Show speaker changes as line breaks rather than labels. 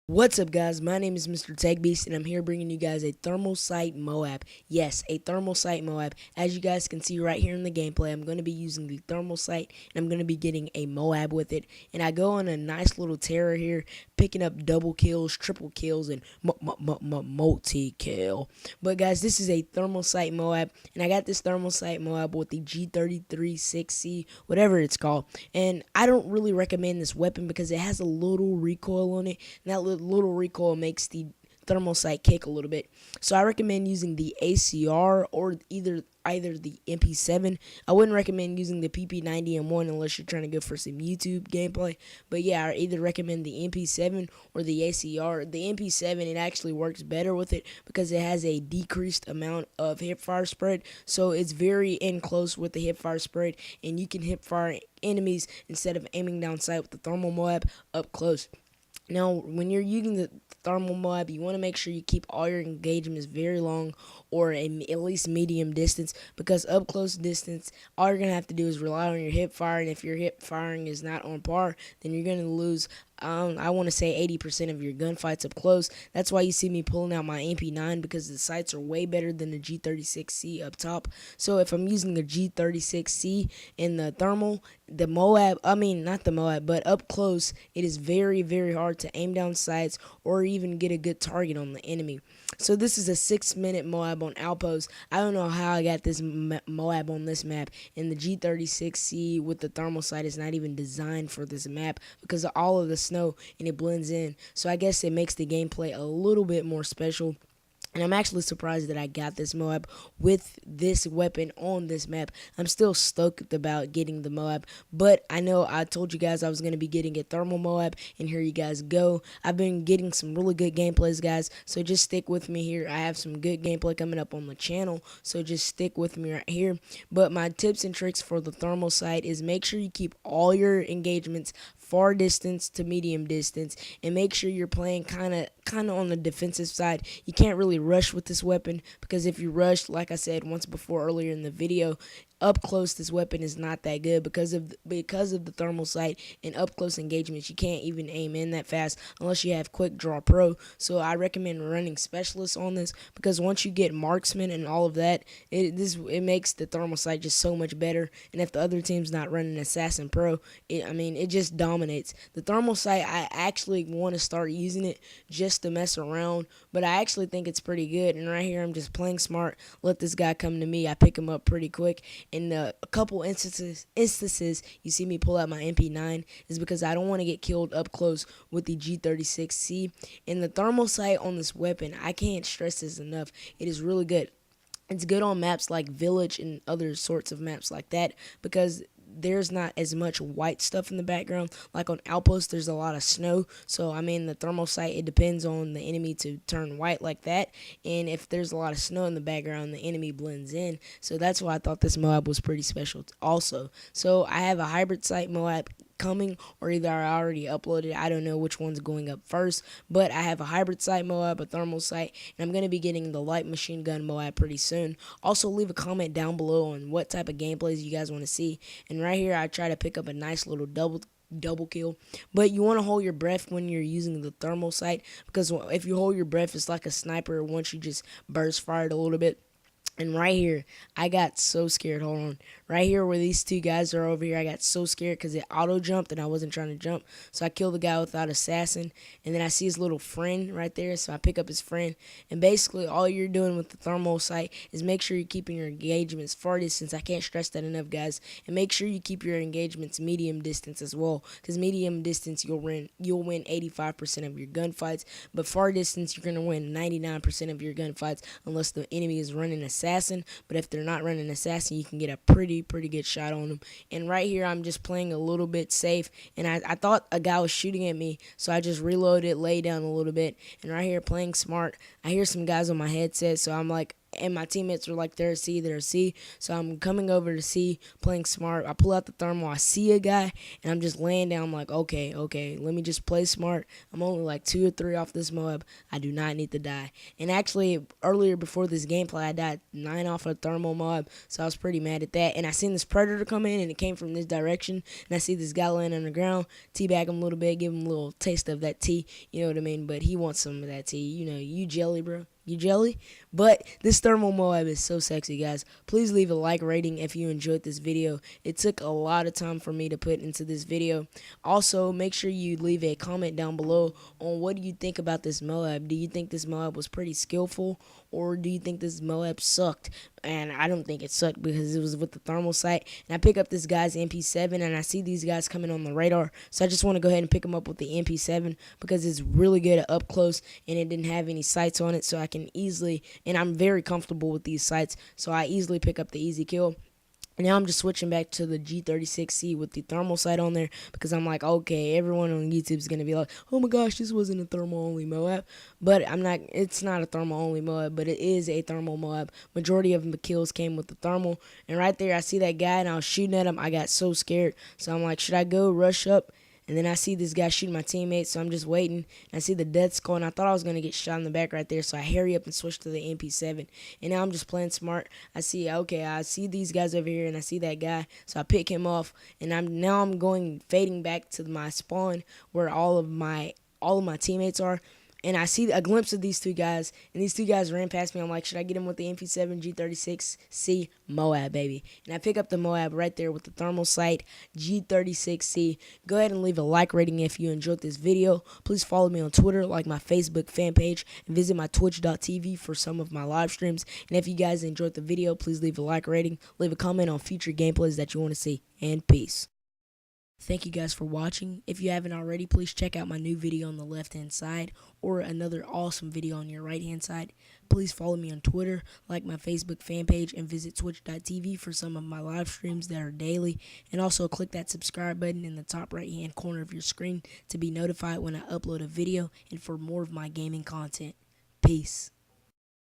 What's up, guys? My name is Mr. Tech Beast, and I'm here bringing you guys a thermal sight MOAB. Yes, a thermal sight MOAB. As you guys can see right here in the gameplay, I'm going to be using the thermal sight, and I'm going to be getting a MOAB with it. And I go on a nice little terror here, picking up double kills, triple kills, and multi-kill. But guys, this is a thermal sight MOAB, and I got this thermal sight MOAB with the G36C, whatever it's called. And I don't really recommend this weapon because it has a little recoil on it, and that little recoil makes the thermal sight kick a little bit. So I recommend using the ACR or either the MP7. I wouldn't recommend using the PP90M1 unless you're trying to go for some YouTube gameplay. But yeah, I either recommend the MP7 or the ACR. The MP7, it actually works better with it because it has a decreased amount of hip fire spread. So it's very in close with the hip fire spread, and you can hip fire enemies instead of aiming down sight with the thermal MOAB up close. Now, when you're using the thermal MOAB, you want to make sure you keep all your engagements very long or at least medium distance, because up close distance, all you're going to have to do is rely on your hip fire, and if your hip firing is not on par, then you're going to lose I want to say 80% of your gunfights up close. That's why you see me pulling out my MP9, because the sights are way better than the G36C up top. So if I'm using the G36C in the thermal, the MOAB, not the MOAB, but up close, it is very, very hard to aim down sights or even get a good target on the enemy. So this is a 6-minute MOAB on Outpost. I don't know how I got this MOAB on this map, and the G36C with the thermal sight is not even designed for this map because of all of the snow, and it blends in. So I guess it makes the gameplay a little bit more special. And I'm actually surprised that I got this MOAB with this weapon on this map. I'm still stoked about getting the MOAB, but I know I told you guys I was going to be getting a thermal MOAB, and here you guys go. I've been getting some really good gameplays, guys, so just stick with me here. I have some good gameplay coming up on the channel, so just stick with me right here. But my tips and tricks for the thermal sight is make sure you keep all your engagements far distance to medium distance, and make sure you're playing kind of on the defensive side. You can't really rush with this weapon, because if you rush, like I said once before earlier in the video, up close this weapon is not that good because of the thermal sight, and up close engagements you can't even aim in that fast unless you have quick draw pro. So I recommend running specialists on this, because once you get marksman and all of that, it makes the thermal sight just so much better. And if the other team's not running assassin pro, it just dominates. The thermal sight, I actually want to start using it just to mess around, but I actually think it's pretty good. And right here I'm just playing smart, let this guy come to me, I pick him up pretty quick. In a couple instances you see me pull out my MP9 is because I don't want to get killed up close with the G36C. And the thermal sight on this weapon, I can't stress this enough, it is really good. It's good on maps like Village and other sorts of maps like that, because there's not as much white stuff in the background. Like on Outpost, there's a lot of snow. So, the thermal sight, it depends on the enemy to turn white like that. And if there's a lot of snow in the background, the enemy blends in. So that's why I thought this MOAB was pretty special also. So I have a hybrid sight MOAB coming, or either I already uploaded. I don't know which one's going up first, but I have a hybrid sight MOAB, a thermal sight, and I'm going to be getting the light machine gun MOAB pretty soon. Also, leave a comment down below on what type of gameplays you guys want to see. And right here I try to pick up a nice little double kill, but you want to hold your breath when you're using the thermal sight, because if you hold your breath, it's like a sniper once you just burst fired a little bit. And right here, I got so scared. Hold on. Right here where these two guys are over here, I got so scared because it auto-jumped and I wasn't trying to jump. So I killed the guy without assassin. And then I see his little friend right there, so I pick up his friend. And basically, all you're doing with the thermal sight is make sure you're keeping your engagements far distance. I can't stress that enough, guys. And make sure you keep your engagements medium distance as well, because medium distance, you'll win 85% of your gunfights. But far distance, you're going to win 99% of your gunfights unless the enemy is running assassin. But if they're not running assassin, you can get a pretty good shot on them. And right here I'm just playing a little bit safe, and I thought a guy was shooting at me, so I just reloaded, lay down a little bit. And right here playing smart, I hear some guys on my headset, so I'm like, and my teammates are like, they're a C. So I'm coming over to C, playing smart. I pull out the thermal. I see a guy, and I'm just laying down. I'm like, okay, let me just play smart. I'm only like 2 or 3 off this MOAB. I do not need to die. And actually, earlier before this gameplay, I died 9 off a thermal MOAB, so I was pretty mad at that. And I seen this predator come in, and it came from this direction. And I see this guy laying on the ground. Teabag him a little bit, give him a little taste of that tea. You know what I mean? But he wants some of that tea. You know, you jelly, bro. You jelly? But this thermal MOAB is so sexy, guys. Please leave a like rating if you enjoyed this video. It took a lot of time for me to put into this video. Also, make sure you leave a comment down below on what do you think about this MOAB. Do you think this MOAB was pretty skillful, or do you think this MOAB sucked? And I don't think it sucked because it was with the thermal sight. And I pick up this guy's MP7, and I see these guys coming on the radar. So I just want to go ahead and pick them up with the MP7 because it's really good at up close, and it didn't have any sights on it, so I can easily, and I'm very comfortable with these sights, so I easily pick up the easy kill. And now I'm just switching back to the G36C with the thermal sight on there because I'm like, okay, everyone on YouTube is going to be like, oh my gosh, this wasn't a thermal only MOAB. But it's not a thermal only MOAB, but it is a thermal MOAB. Majority of the kills came with the thermal. And right there, I see that guy and I was shooting at him. I got so scared. So I'm like, should I go rush up? And then I see this guy shooting my teammate, so I'm just waiting. And I see the death skull, and I thought I was going to get shot in the back right there, so I hurry up and switch to the MP7. And now I'm just playing smart. I see these guys over here, and I see that guy, so I pick him off. And now I'm going fading back to my spawn where all of my teammates are. And I see a glimpse of these 2 guys, and these 2 guys ran past me. I'm like, should I get him with the MP7 G36C MOAB, baby? And I pick up the MOAB right there with the thermal sight G36C. Go ahead and leave a like rating if you enjoyed this video. Please follow me on Twitter, like my Facebook fan page, and visit my twitch.tv for some of my live streams. And if you guys enjoyed the video, please leave a like rating, leave a comment on future gameplays that you want to see, and peace. Thank you guys for watching. If you haven't already, please check out my new video on the left hand side or another awesome video on your right hand side. Please follow me on Twitter, like my Facebook fan page, and visit twitch.tv for some of my live streams that are daily. And also click that subscribe button in the top right hand corner of your screen to be notified when I upload a video and for more of my gaming content. Peace.